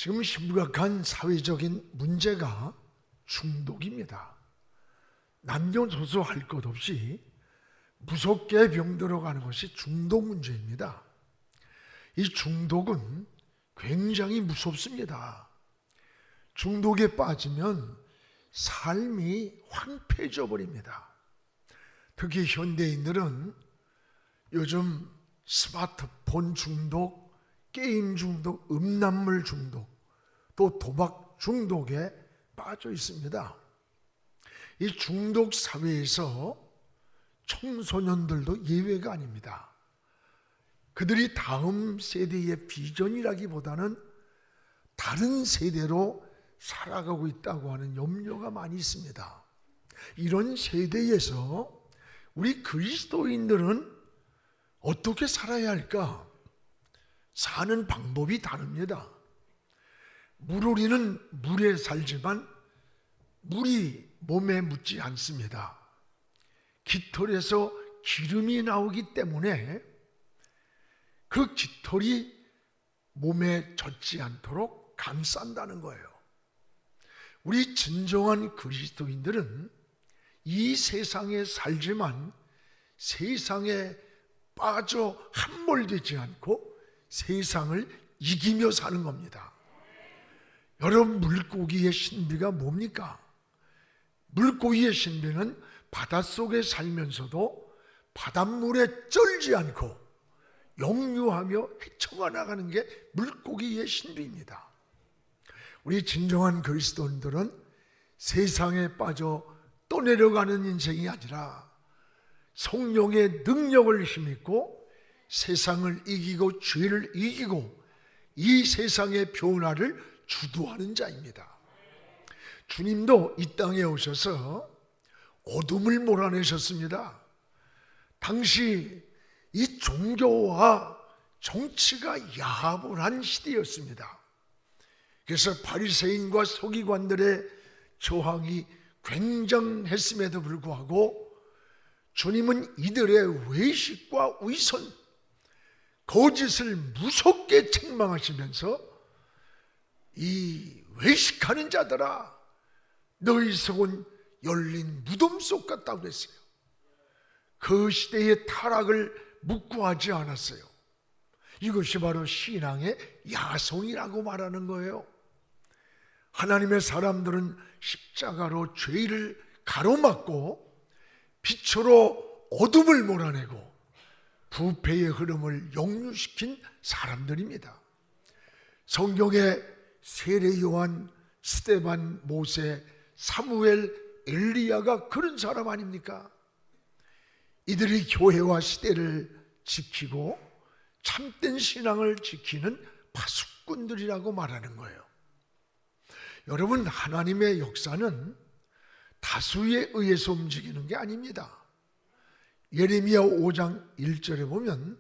지금 심각한 사회적인 문제가 중독입니다. 남녀노소 할 것 없이 무섭게 병들어가는 것이 중독 문제입니다. 이 중독은 굉장히 무섭습니다. 중독에 빠지면 삶이 황폐해져 버립니다. 특히 현대인들은 요즘 스마트폰 중독, 게임 중독, 음란물 중독, 또 도박 중독에 빠져 있습니다. 이 중독 사회에서 청소년들도 예외가 아닙니다. 그들이 다음 세대의 비전이라기보다는 다른 세대로 살아가고 있다고 하는 염려가 많이 있습니다. 이런 세대에서 우리 그리스도인들은 어떻게 살아야 할까? 사는 방법이 다릅니다. 물오리는 물에 살지만 물이 몸에 묻지 않습니다. 깃털에서 기름이 나오기 때문에 그 깃털이 몸에 젖지 않도록 감싼다는 거예요. 우리 진정한 그리스도인들은 이 세상에 살지만 세상에 빠져 함몰되지 않고 세상을 이기며 사는 겁니다. 여러분, 물고기의 신비가 뭡니까? 물고기의 신비는 바닷속에 살면서도 바닷물에 쩔지 않고 역류하며 헤쳐가 나가는 게 물고기의 신비입니다. 우리 진정한 그리스도인들은 세상에 빠져 떠내려가는 인생이 아니라 성령의 능력을 힘입고 세상을 이기고 죄를 이기고 이 세상의 변화를 주도하는 자입니다. 주님도 이 땅에 오셔서 어둠을 몰아내셨습니다. 당시 이 종교와 정치가 야합을 시대였습니다. 그래서 바리새인과 서기관들의 저항이 굉장했음에도 불구하고 주님은 이들의 외식과 위선, 거짓을 무섭게 책망하시면서 이 외식하는 자들아, 너희 속은 열린 무덤 속 같다고 했어요. 그 시대의 타락을 묵고하지 않았어요. 이것이 바로 신앙의 야성이라고 말하는 거예요. 하나님의 사람들은 십자가로 죄를 가로막고 빛으로 어둠을 몰아내고 부패의 흐름을 역류시킨 사람들입니다. 성경에 세례 요한, 스데반, 모세, 사무엘, 엘리야가 그런 사람 아닙니까? 이들이 교회와 시대를 지키고 참된 신앙을 지키는 파수꾼들이라고 말하는 거예요. 여러분, 하나님의 역사는 다수에 의해서 움직이는 게 아닙니다. 예레미야 5장 1절에 보면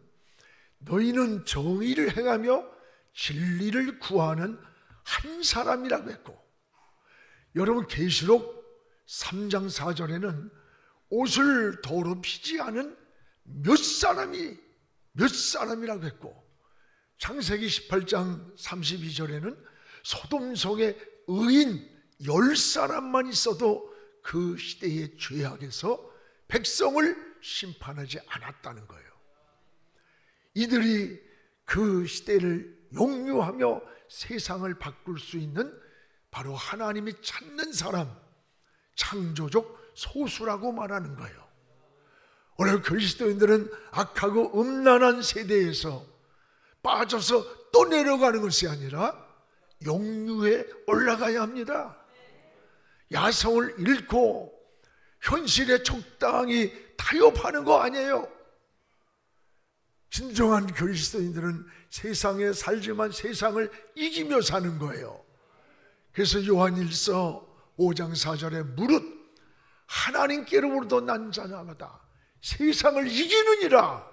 너희는 정의를 행하며 진리를 구하는 한 사람이라고 했고, 여러분 계시록 3장 4절에는 옷을 더럽히지 않은 몇 사람이라고 했고, 창세기 18장 32절에는 소돔성에 의인 10사람만 있어도 그 시대의 죄악에서 백성을 심판하지 않았다는 거예요. 이들이 그 시대를 역류하며 세상을 바꿀 수 있는 바로 하나님이 찾는 사람, 창조적 소수라고 말하는 거예요. 오늘 그리스도인들은 악하고 음란한 세대에서 빠져서 떠내려가는 것이 아니라 역류에 올라가야 합니다. 야성을 잃고 현실에 적당히 타협하는 거 아니에요. 진정한 그리스도인들은 세상에 살지만 세상을 이기며 사는 거예요. 그래서 요한일서 5장 4절에 무릇 하나님께로부터 난 자마다 세상을 이기느니라.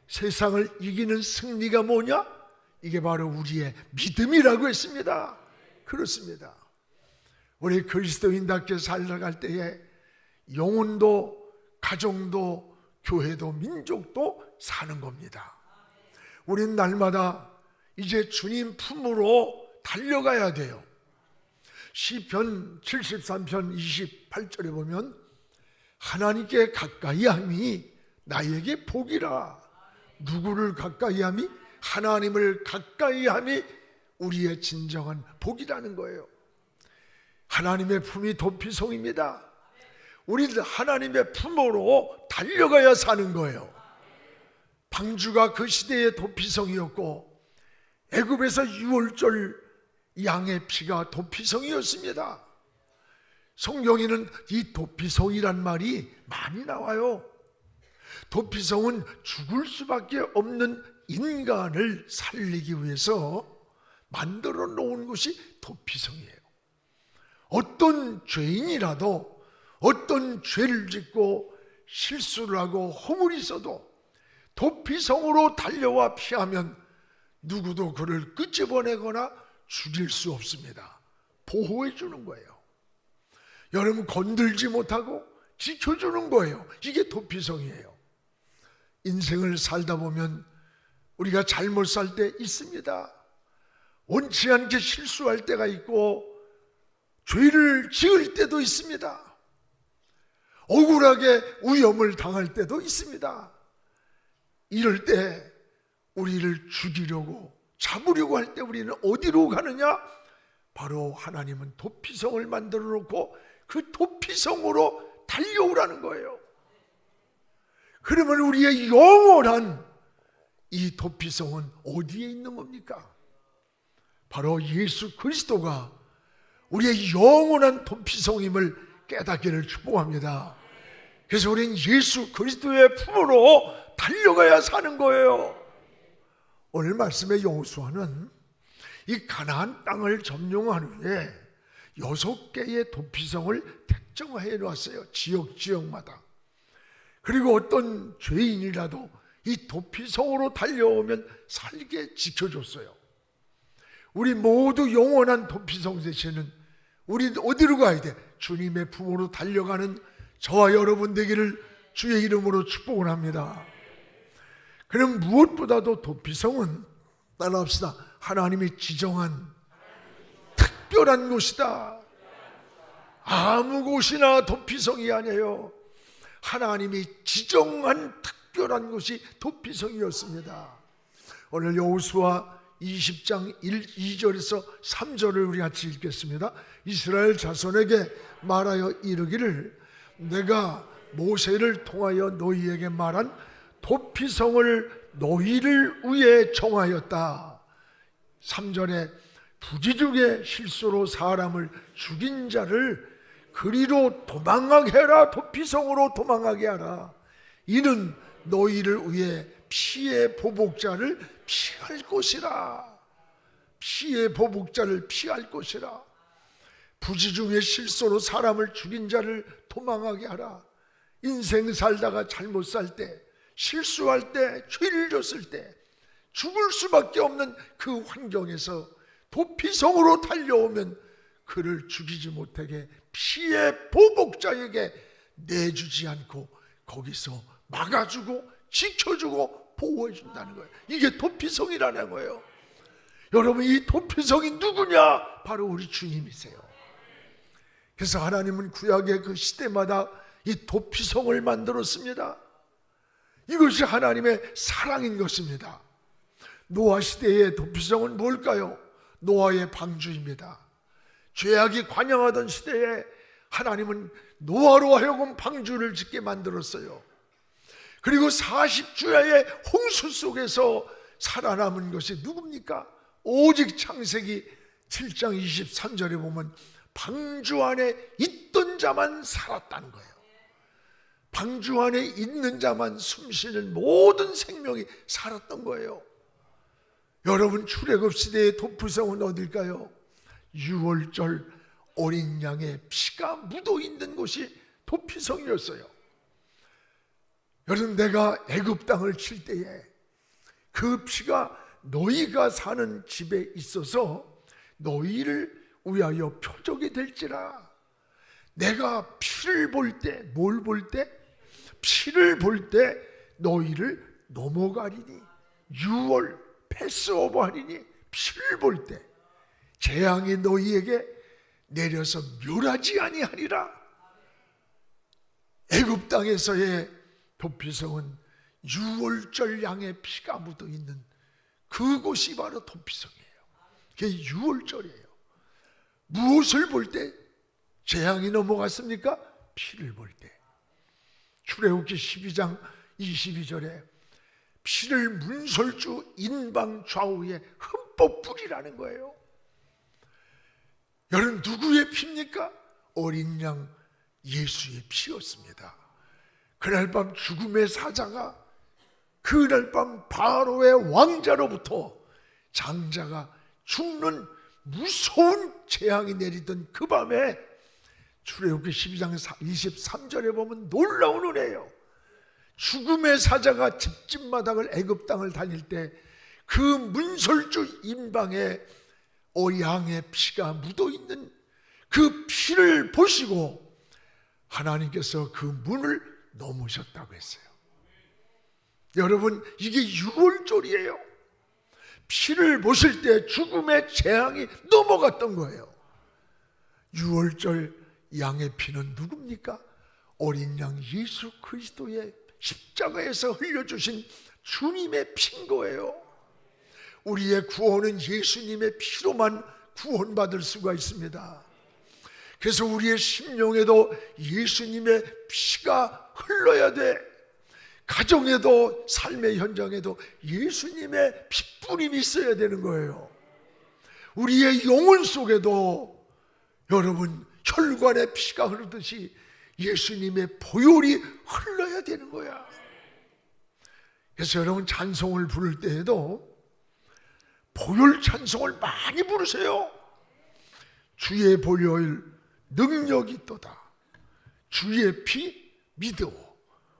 세상을 이기는 승리가 뭐냐? 이게 바로 우리의 믿음이라고 했습니다. 그렇습니다. 우리 그리스도인답게 살아갈 때에 영혼도 가정도 교회도 민족도 사는 겁니다. 우린 날마다 이제 주님 품으로 달려가야 돼요. 시편 73편 28절에 보면 하나님께 가까이함이 나에게 복이라. 누구를 가까이함이? 하나님을 가까이함이 우리의 진정한 복이라는 거예요. 하나님의 품이 도피성입니다. 우리는 하나님의 품으로 달려가야 사는 거예요. 방주가 그 시대의 도피성이었고 애굽에서 유월절 양의 피가 도피성이었습니다. 성경에는 이 도피성이란 말이 많이 나와요. 도피성은 죽을 수밖에 없는 인간을 살리기 위해서 만들어 놓은 것이 도피성이에요. 어떤 죄인이라도 어떤 죄를 짓고 실수를 하고 허물이 있어도 도피성으로 달려와 피하면 누구도 그를 끄집어내거나 죽일 수 없습니다. 보호해 주는 거예요. 여러분 건들지 못하고 지켜주는 거예요. 이게 도피성이에요. 인생을 살다 보면 우리가 잘못 살 때 있습니다. 원치 않게 실수할 때가 있고 죄를 지을 때도 있습니다. 억울하게 위험을 당할 때도 있습니다. 이럴 때 우리를 죽이려고 잡으려고 할 때 우리는 어디로 가느냐? 바로 하나님은 도피성을 만들어 놓고 그 도피성으로 달려오라는 거예요. 그러면 우리의 영원한 이 도피성은 어디에 있는 겁니까? 바로 예수 그리스도가 우리의 영원한 도피성임을 깨닫기를 축복합니다. 그래서 우리는 예수 그리스도의 품으로 달려가야 사는 거예요. 오늘 말씀의 여호수아는 이 가나안 땅을 점령한 후에 6개의 도피성을 특정해 놨어요. 지역마다. 그리고 어떤 죄인이라도 이 도피성으로 달려오면 살게 지켜줬어요. 우리 모두 영원한 도피성 되시는 우리 어디로 가야 돼? 주님의 품으로 달려가는 저와 여러분 되기를 주의 이름으로 축복을 합니다. 그럼 무엇보다도 도피성은 따라합시다. 하나님이 지정한 특별한 곳이다. 아무 곳이나 도피성이 아니에요. 하나님이 지정한 특별한 곳이 도피성이었습니다. 오늘 여호수아 20장 1, 2절에서 3절을 우리 같이 읽겠습니다. 이스라엘 자손에게 말하여 이르기를 내가 모세를 통하여 너희에게 말한 도피성을 너희를 위해 정하였다. 3절에 부지중에 실수로 사람을 죽인 자를 그리로 도망하게 해라. 도피성으로 도망하게 하라. 이는 너희를 위해 피의 보복자를 피할 것이라. 피의 보복자를 피할 것이라. 부지중에 실수로 사람을 죽인 자를 도망하게 하라. 인생 살다가 잘못 살 때, 실수할 때, 죄를 졌을 때 죽을 수밖에 없는 그 환경에서 도피성으로 달려오면 그를 죽이지 못하게 피의 보복자에게 내주지 않고 거기서 막아주고 지켜주고 보호해준다는 거예요. 이게 도피성이라는 거예요. 여러분, 이 도피성이 누구냐? 바로 우리 주님이세요. 그래서 하나님은 구약의 그 시대마다 이 도피성을 만들었습니다. 이것이 하나님의 사랑인 것입니다. 노아 시대의 도피성은 뭘까요? 노아의 방주입니다. 죄악이 관영하던 시대에 하나님은 노아로 하여금 방주를 짓게 만들었어요. 그리고 40주야의 홍수 속에서 살아남은 것이 누굽니까? 오직 창세기 7장 23절에 보면 방주 안에 있던 자만 살았다는 거예요. 방주 안에 있는 자만 숨쉬는 모든 생명이 살았던 거예요. 여러분, 출애굽 시대의 도피성은 어딜까요? 유월절 어린 양의 피가 묻어 있는 곳이 도피성이었어요. 여러분, 내가 애굽 땅을 칠 때에 그 피가 너희가 사는 집에 있어서 너희를 위하여 표적이 될지라. 내가 피를 볼 때, 뭘 볼 때? 피를 볼 때 너희를 넘어가리니. 유월 패스오버 하리니. 피를 볼 때. 재앙이 너희에게 내려서 멸하지 아니하리라. 애굽 땅에서의 도피성은 유월절 양의 피가 묻어 있는 그곳이 바로 도피성이에요. 그게 유월절이에요. 무엇을 볼 때 재앙이 넘어갔습니까? 피를 볼 때. 출애굽기 12장 22절에 피를 문설주 인방 좌우에 흠뻑 뿌리라는 거예요. 여러분, 누구의 피입니까? 어린 양 예수의 피였습니다. 그날 밤 죽음의 사자가, 그날 밤 바로의 왕자로부터 장자가 죽는 무서운 재앙이 내리던 그 밤에 출애굽기 12장 23절에 보면 놀라운 은혜예요. 죽음의 사자가 집집마당을 애굽 땅을 다닐 때 그 문설주 인방에 양의 피가 묻어있는 그 피를 보시고 하나님께서 그 문을 넘으셨다고 했어요. 여러분, 이게 유월절이에요. 피를 보실 때 죽음의 재앙이 넘어갔던 거예요. 유월절 양의 피는 누굽니까? 어린 양 예수 그리스도의 십자가에서 흘려주신 주님의 피인 거예요. 우리의 구원은 예수님의 피로만 구원받을 수가 있습니다. 그래서 우리의 심령에도 예수님의 피가 흘러야 돼. 가정에도 삶의 현장에도 예수님의 피뿌림이 있어야 되는 거예요. 우리의 영혼 속에도 여러분 혈관에 피가 흐르듯이 예수님의 보혈이 흘러야 되는 거야. 그래서 여러분 찬송을 부를 때에도 보혈 찬송을 많이 부르세요. 주의 보혈 능력이 있도다. 주의 피 믿어.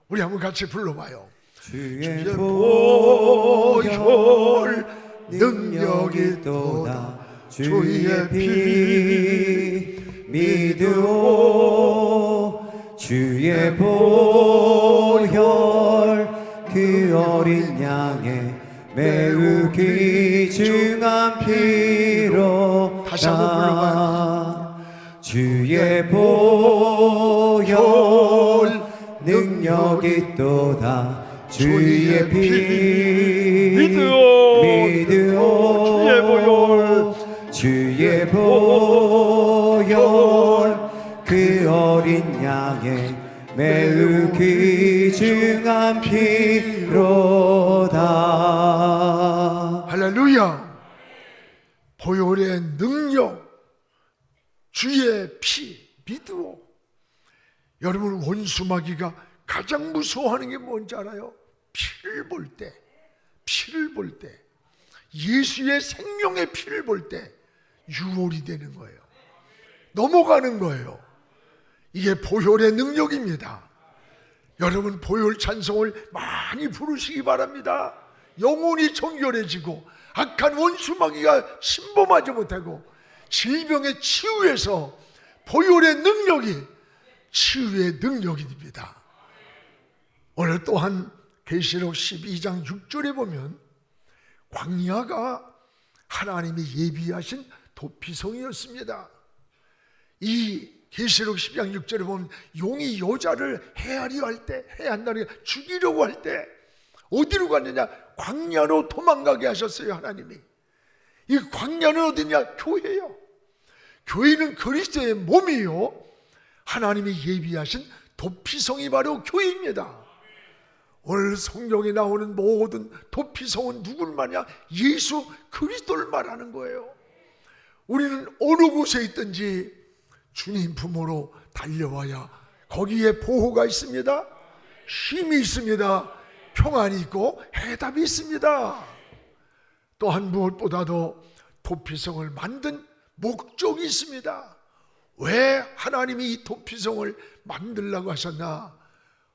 우리 한번 같이 불러봐요. 주의 보혈 능력이 있도다. 주의 피 믿으오. 주의 보혈 그 어린 양의 매우 귀중한 피로 다시 한번 불러봐요. 주의 보혈 능력이 있도다. 주의 피 믿으오. 주의 보혈 그 어린 양의 매우 귀중한 피로다. 할렐루야. 보혈의 능력, 주의 피 믿으오. 여러분, 원수마귀가 가장 무서워하는 게 뭔지 알아요? 피를 볼 때, 예수의 생명의 피를 볼 때 유월이 되는 거예요. 넘어가는 거예요. 이게 보혈의 능력입니다. 여러분, 보혈 찬송을 많이 부르시기 바랍니다. 영혼이 정결해지고 악한 원수마귀가 침범하지 못하고 질병의 치유에서 보혈의 능력이 치유의 능력이 됩니다. 오늘 또한 계시록 12장 6절에 보면 광야가 하나님이 예비하신 도피성이었습니다. 이 계시록 12장 6절에 보면 용이 여자를 해하려 할 때, 해한다는 게 죽이려고 할 때 어디로 갔느냐? 광야로 도망가게 하셨어요. 하나님이. 이 광야는 어디냐? 교회예요. 교회는 그리스도의 몸이요, 하나님이 예비하신 도피성이 바로 교회입니다. 오늘 성경에 나오는 모든 도피성은 누굴 말이냐? 예수 그리스도를 말하는 거예요. 우리는 어느 곳에 있든지 주님 품으로 달려와야 거기에 보호가 있습니다, 힘이 있습니다, 평안이 있고 해답이 있습니다. 또한 무엇보다도 도피성을 만든 목적이 있습니다. 왜 하나님이 이 도피성을 만들라고 하셨나?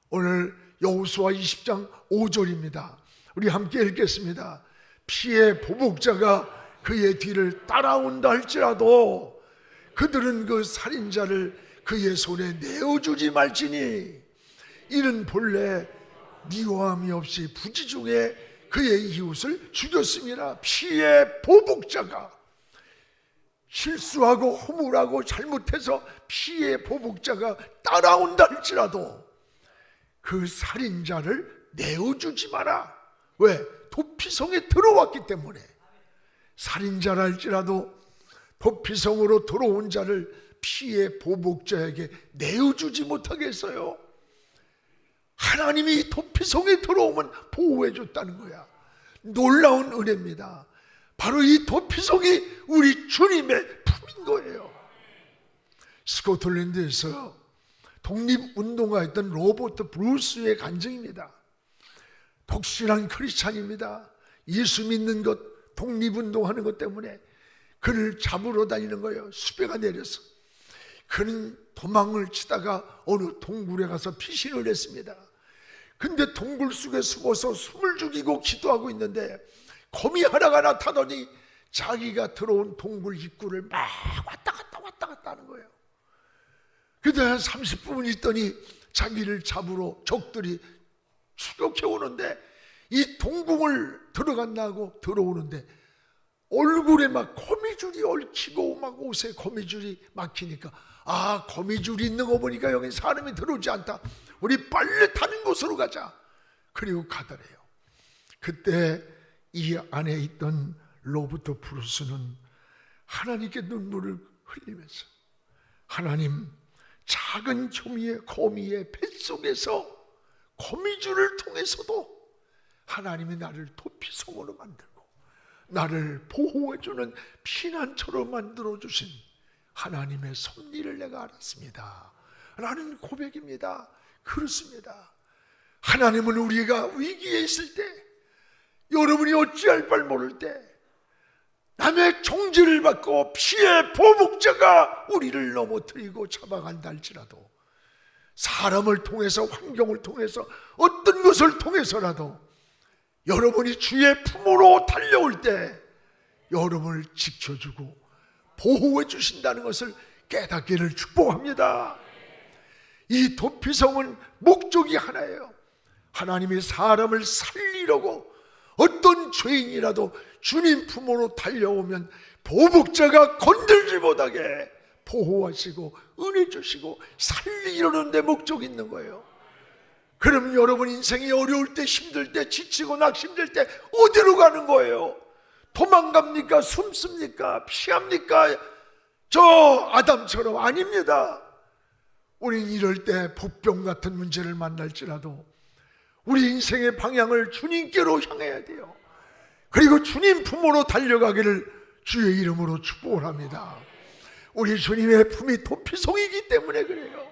오늘 여호수아 20장 5절입니다. 우리 함께 읽겠습니다. 피의 보복자가 그의 뒤를 따라온다 할지라도 그들은 그 살인자를 그의 손에 내어주지 말지니 이는 본래 미워함이 없이 부지 중에 그의 이웃을 죽였습니다. 피의 보복자가, 실수하고 허물하고 잘못해서 피해 보복자가 따라온다 할지라도 그 살인자를 내어주지 마라. 왜? 도피성에 들어왔기 때문에. 살인자라 할지라도 도피성으로 들어온 자를 피해 보복자에게 내어주지 못하게 했어요. 하나님이 도피성에 들어오면 보호해 줬다는 거야. 놀라운 은혜입니다. 바로 이 도피성이 우리 주님의 품인 거예요. 스코틀랜드에서 독립운동가였던 로버트 브루스의 간증입니다. 독실한 크리스찬입니다. 예수 믿는 것, 독립운동하는 것 때문에 그를 잡으러 다니는 거예요. 수배가 내려서. 그는 도망을 치다가 어느 동굴에 가서 피신을 했습니다. 근데 동굴 속에 숨어서 숨을 죽이고 기도하고 있는데 거미 하나가 나타나더니 자기가 들어온 동굴 입구를 막 왔다 갔다 하는 거예요. 그때 한 30분 있더니 자기를 잡으러 적들이 추격해 오는데 이 동궁을 들어간다고 들어오는데 얼굴에 막 거미줄이 얽히고 막 옷에 거미줄이 막히니까 아, 거미줄이 있는 거 보니까 여기 사람이 들어오지 않다. 우리 빨리 다른 곳으로 가자. 그리고 가더래요. 그때 이 안에 있던 로버트 브루스는 하나님께 눈물을 흘리면서 하나님, 작은 거미의 뱃속에서 거미줄을 통해서도 하나님이 나를 도피성으로 만들고 나를 보호해주는 피난처로 만들어주신 하나님의 섭리를 내가 알았습니다 라는 고백입니다. 그렇습니다. 하나님은 우리가 위기에 있을 때, 여러분이 어찌할 바를 모를 때, 남의 종지를 받고 피해 보복자가 우리를 넘어뜨리고 잡아간다 할지라도, 사람을 통해서, 환경을 통해서, 어떤 것을 통해서라도 여러분이 주의 품으로 달려올 때 여러분을 지켜주고 보호해 주신다는 것을 깨닫기를 축복합니다. 이 도피성은 목적이 하나예요. 하나님이 사람을 살리려고 어떤 죄인이라도 주님 품으로 달려오면 보복자가 건들지 못하게 보호하시고 은혜 주시고 살리려는 데 목적이 있는 거예요. 그럼 여러분 인생이 어려울 때, 힘들 때, 지치고 낙심될 때 어디로 가는 거예요? 도망갑니까? 숨습니까? 피합니까? 저 아담처럼 아닙니다. 우린 이럴 때 복병 같은 문제를 만날지라도 우리 인생의 방향을 주님께로 향해야 돼요. 그리고 주님 품으로 달려가기를 주의 이름으로 축복을 합니다. 우리 주님의 품이 도피성이기 때문에 그래요.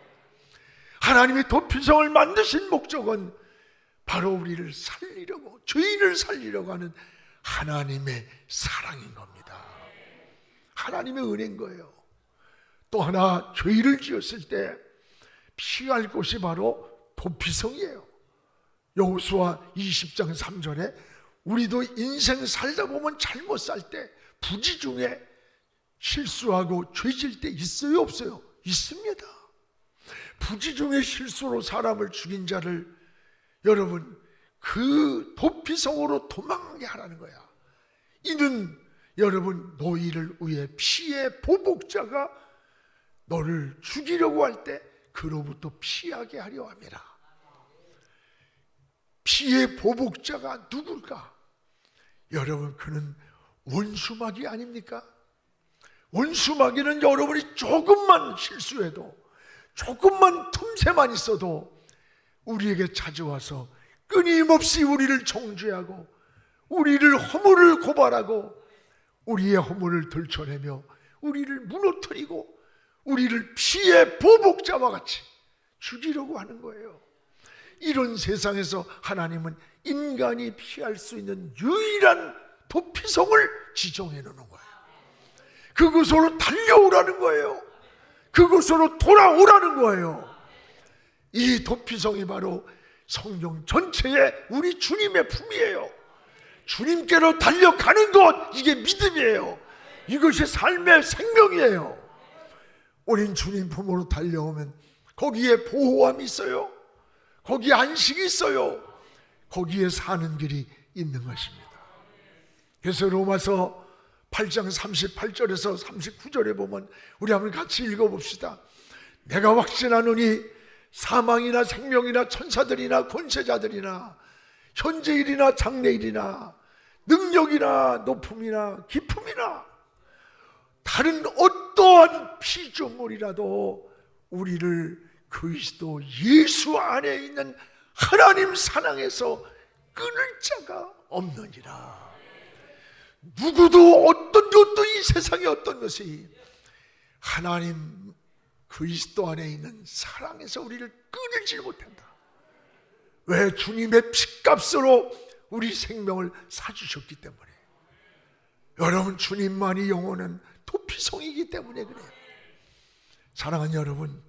하나님이 도피성을 만드신 목적은 바로 우리를 살리려고, 죄인을 살리려고 하는 하나님의 사랑인 겁니다. 하나님의 은혜인 거예요. 또 하나, 죄를 지었을 때 피할 곳이 바로 도피성이에요. 여호수아 20장 3절에 우리도 인생 살다 보면 잘못 살 때, 부지 중에 실수하고 죄질 때 있어요, 없어요? 있습니다. 부지 중에 실수로 사람을 죽인 자를 여러분 그 도피성으로 도망하게 하라는 거야. 이는 여러분 너희를 위해 피해 보복자가 너를 죽이려고 할 때 그로부터 피하게 하려 함이라. 피해 보복자가 누굴까? 여러분 그는 원수마귀 아닙니까? 원수마귀는 여러분이 조금만 실수해도, 조금만 틈새만 있어도 우리에게 찾아와서 끊임없이 우리를 정죄하고 우리를 허물을 고발하고 우리의 허물을 들춰내며 우리를 무너뜨리고 우리를 피해 보복자와 같이 죽이려고 하는 거예요. 이런 세상에서 하나님은 인간이 피할 수 있는 유일한 도피성을 지정해 놓는 거예요. 그곳으로 달려오라는 거예요. 그곳으로 돌아오라는 거예요. 이 도피성이 바로 성경 전체의 우리 주님의 품이에요. 주님께로 달려가는 것, 이게 믿음이에요. 이것이 삶의 생명이에요. 우린 주님 품으로 달려오면 거기에 보호함이 있어요. 거기에 안식이 있어요. 거기에 사는 길이 있는 것입니다. 그래서 로마서 8장 38절에서 39절에 보면 우리 한번 같이 읽어봅시다. 내가 확신하노니 사망이나 생명이나 천사들이나 권세자들이나 현재일이나 장래일이나 능력이나 높음이나 깊음이나 다른 어떠한 피조물이라도 우리를 그리스도 예수 안에 있는 하나님 사랑에서 끊을 자가 없느니라. 누구도 어떤 것도 이 세상의 어떤 것이 하나님 그리스도 안에 있는 사랑에서 우리를 끊을지 못한다. 왜? 주님의 피값으로 우리 생명을 사주셨기 때문에. 여러분, 주님만이 영원한 도피성이기 때문에 그래요. 사랑하는 여러분,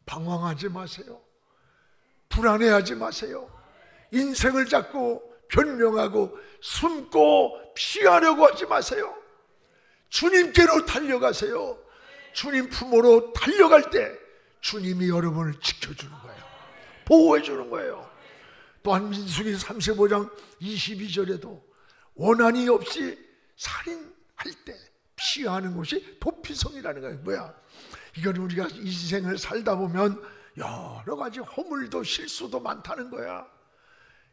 방황하지 마세요. 불안해하지 마세요. 인생을 자꾸 변명하고 숨고 피하려고 하지 마세요. 주님께로 달려가세요. 주님 품으로 달려갈 때 주님이 여러분을 지켜주는 거예요. 보호해 주는 거예요. 또한 민수기 35장 22절에도 원한이 없이 살인할 때 피하는 곳이 도피성이라는 거예요. 뭐야? 이건 우리가 인생을 살다 보면 여러 가지 허물도 실수도 많다는 거야.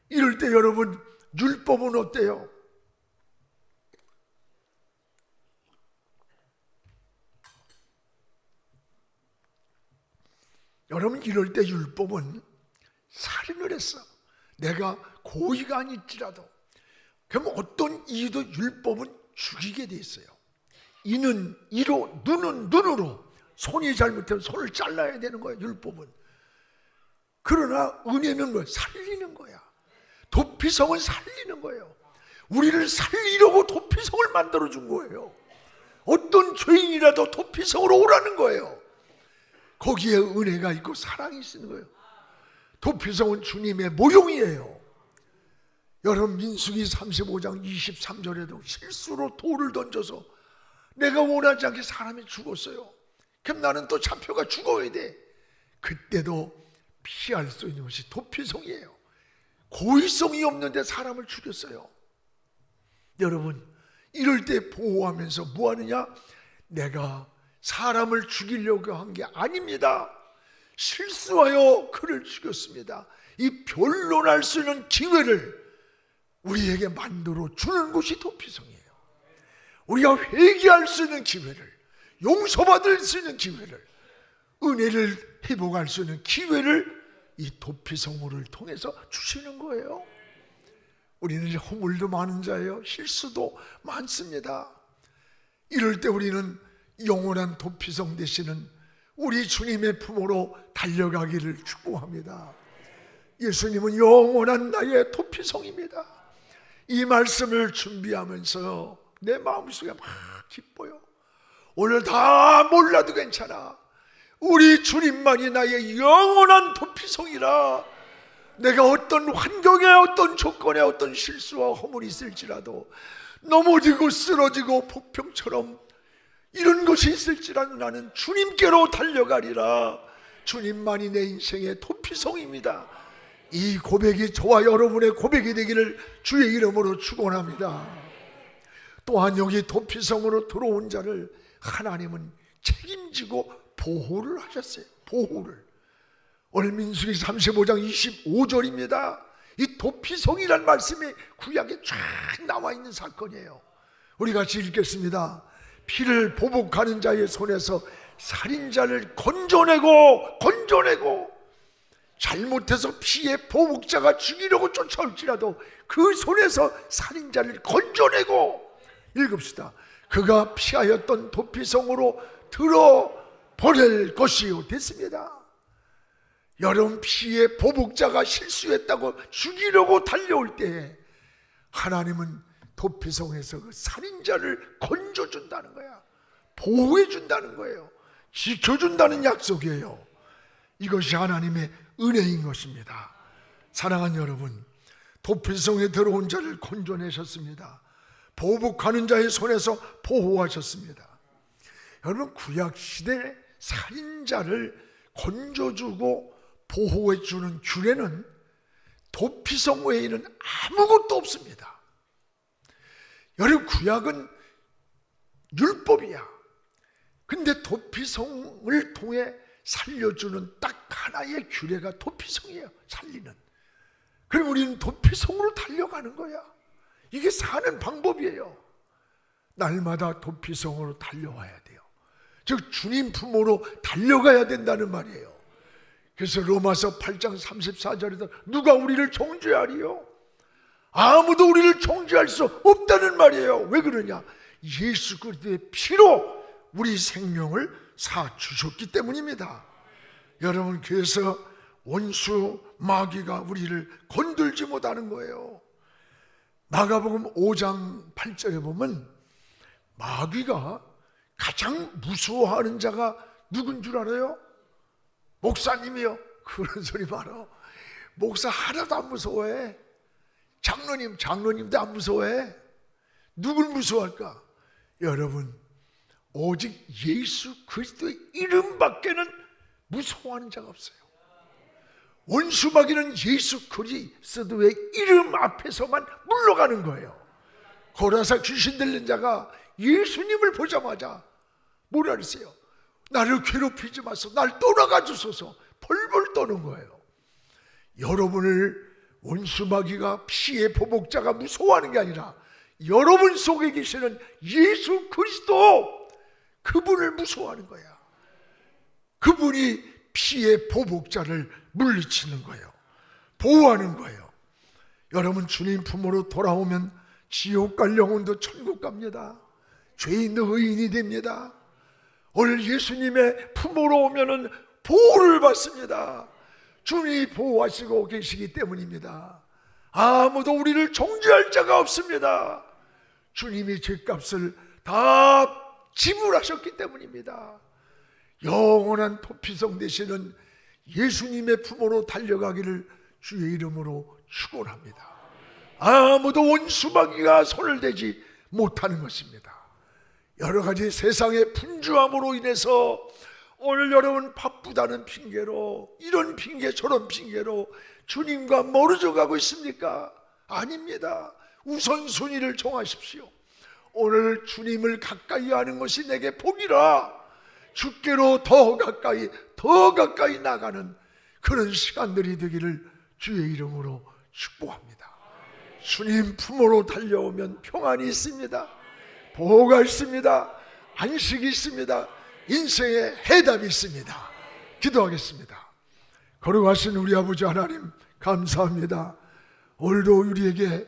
이럴 때 여러분, 율법은 어때요? 여러분, 이럴 때 율법은 살인을 했어. 내가 고의가 아닐지라도. 그럼 어떤 이유도 율법은 죽이게 돼 있어요. 이는 이로, 눈은 눈으로. 손이 잘못하면 손을 잘라야 되는 거야, 율법은. 그러나 은혜는 뭐? 살리는 거야. 도피성은 살리는 거예요. 우리를 살리려고 도피성을 만들어준 거예요. 어떤 죄인이라도 도피성으로 오라는 거예요. 거기에 은혜가 있고 사랑이 있는 거예요. 도피성은 주님의 모형이에요. 여러분, 민수기 35장 23절에도 실수로 돌을 던져서 내가 원하지 않게 사람이 죽었어요. 그럼 나는 또 잡혀가 죽어야 돼. 그때도 피할 수 있는 것이 도피성이에요. 고의성이 없는데 사람을 죽였어요. 여러분, 이럴 때 보호하면서 뭐 하느냐? 내가 사람을 죽이려고 한 게 아닙니다. 실수하여 그를 죽였습니다. 이 변론할 수 있는 기회를 우리에게 만들어 주는 것이 도피성이에요. 우리가 회개할 수 있는 기회를, 용서받을 수 있는 기회를, 은혜를 회복할 수 있는 기회를 이 도피성물을 통해서 주시는 거예요. 우리는 이제 허물도 많은 자예요. 실수도 많습니다. 이럴 때 우리는 영원한 도피성 되시는 우리 주님의 품으로 달려가기를 축복합니다. 예수님은 영원한 나의 도피성입니다. 이 말씀을 준비하면서 내 마음속에 막 기뻐요. 오늘 다 몰라도 괜찮아. 우리 주님만이 나의 영원한 도피성이라. 내가 어떤 환경에, 어떤 조건에, 어떤 실수와 허물이 있을지라도, 넘어지고 쓰러지고 폭풍처럼 이런 것이 있을지라도 나는 주님께로 달려가리라. 주님만이 내 인생의 도피성입니다. 이 고백이 저와 여러분의 고백이 되기를 주의 이름으로 축원합니다. 또한 여기 도피성으로 들어온 자를 하나님은 책임지고 보호를 하셨어요. 보호를. 오늘 민수기 35장 25절입니다. 이 도피성이란 말씀이 구약에 쫙 나와 있는 사건이에요. 우리 같이 읽겠습니다. 피를 보복하는 자의 손에서 살인자를 건져내고 잘못해서 피의 보복자가 죽이려고 쫓아올지라도 그 손에서 살인자를 건져내고, 읽읍시다. 그가 피하였던 도피성으로 들어버릴 것이요 됐습니다. 여러분, 피의 보복자가 실수했다고 죽이려고 달려올 때 하나님은 도피성에서 그 살인자를 건져준다는 거야. 보호해준다는 거예요. 지켜준다는 약속이에요. 이것이 하나님의 은혜인 것입니다. 사랑하는 여러분, 도피성에 들어온 자를 건져내셨습니다. 보복하는 자의 손에서 보호하셨습니다. 여러분, 구약시대 살인자를 건져주고 보호해주는 규례는 도피성 외에는 아무것도 없습니다. 여러분, 구약은 율법이야. 근데 도피성을 통해 살려주는 딱 하나의 규례가 도피성이에요. 살리는. 그럼 우리는 도피성으로 달려가는 거야. 이게 사는 방법이에요. 날마다 도피성으로 달려와야 돼요. 즉 주님 품으로 달려가야 된다는 말이에요. 그래서 로마서 8장 34절에도 누가 우리를 정죄하리요? 아무도 우리를 정죄할 수 없다는 말이에요. 왜 그러냐? 예수 그리스도의 피로 우리 생명을 사 주셨기 때문입니다. 여러분, 그래서 원수 마귀가 우리를 건들지 못하는 거예요. 마가복음 5장 8절에 보면 마귀가 가장 무서워하는 자가 누군 줄 알아요? 목사님이요. 그런 소리 말어. 목사 하나도 안 무서워해. 장로님도 안 무서워해. 누굴 무서워할까? 여러분, 오직 예수 그리스도의 이름밖에는 무서워하는 자가 없어요. 원수 마귀는 예수 그리스도의 이름 앞에서만 물러가는 거예요. 고라사 귀신 들린 자가 예수님을 보자마자 뭐라 그랬어요? 나를 괴롭히지 마소, 날 떠나가 주소서. 벌벌 떠는 거예요. 여러분을 원수 마귀가 피의 보복자가 무서워하는 게 아니라 여러분 속에 계시는 예수 그리스도, 그분을 무서워하는 거야. 그분이 피의 보복자를 물리치는 거예요. 보호하는 거예요. 여러분, 주님 품으로 돌아오면 지옥 갈 영혼도 천국 갑니다. 죄인도 의인이 됩니다. 오늘 예수님의 품으로 오면은 보호를 받습니다. 주님이 보호하시고 계시기 때문입니다. 아무도 우리를 정죄할 자가 없습니다. 주님이 죄값을 다 지불하셨기 때문입니다. 영원한 도피성 되시는 예수님의 품으로 달려가기를 주의 이름으로 축원합니다. 아무도 원수 마귀가 손을 대지 못하는 것입니다. 여러 가지 세상의 분주함으로 인해서 오늘 여러분 바쁘다는 핑계로, 이런 핑계 저런 핑계로 주님과 멀어져 가고 있습니까? 아닙니다. 우선순위를 정하십시오. 오늘 주님을 가까이 하는 것이 내게 복이라. 주께로 더 가까이 나가는 그런 시간들이 되기를 주의 이름으로 축복합니다. 주님 품으로 달려오면 평안이 있습니다. 보호가 있습니다. 안식이 있습니다. 인생의 해답이 있습니다. 기도하겠습니다. 거룩하신 우리 아버지 하나님, 감사합니다. 오늘도 우리에게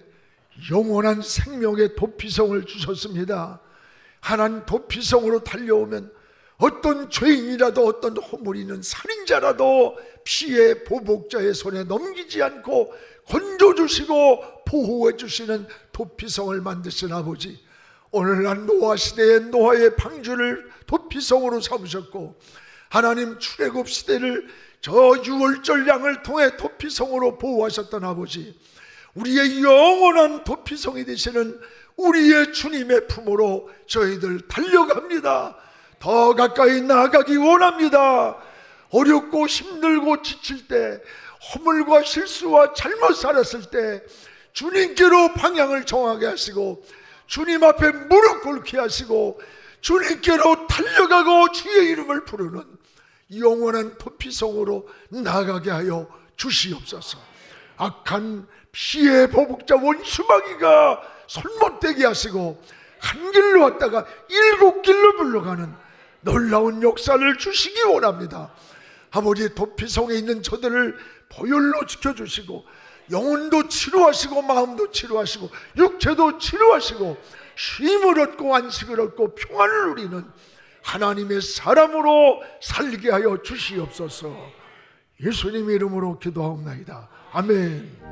영원한 생명의 도피성을 주셨습니다. 하나님, 도피성으로 달려오면 어떤 죄인이라도, 어떤 허물 있는 살인자라도 피의 보복자의 손에 넘기지 않고 건져주시고 보호해 주시는 도피성을 만드신 아버지, 오늘날 노아 시대의 노아의 방주를 도피성으로 삼으셨고, 하나님 출애굽 시대를 저 유월절 양을 통해 도피성으로 보호하셨던 아버지, 우리의 영원한 도피성이 되시는 우리의 주님의 품으로 저희들 달려갑니다. 더 가까이 나아가기 원합니다. 어렵고 힘들고 지칠 때, 허물과 실수와 잘못 살았을 때 주님께로 방향을 정하게 하시고, 주님 앞에 무릎 꿇게 하시고, 주님께로 달려가고 주의 이름을 부르는 영원한 도피성으로 나가게 하여 주시옵소서. 악한 피의 보복자 원수마귀가 손못대게 하시고 한 길로 왔다가 7길로 물러가는 놀라운 역사를 주시기 원합니다. 아버지, 도피성에 있는 저들을 보혈로 지켜주시고 영혼도 치료하시고 마음도 치료하시고 육체도 치료하시고 쉼을 얻고 안식을 얻고 평안을 누리는 하나님의 사람으로 살게 하여 주시옵소서. 예수님의 이름으로 기도하옵나이다. 아멘.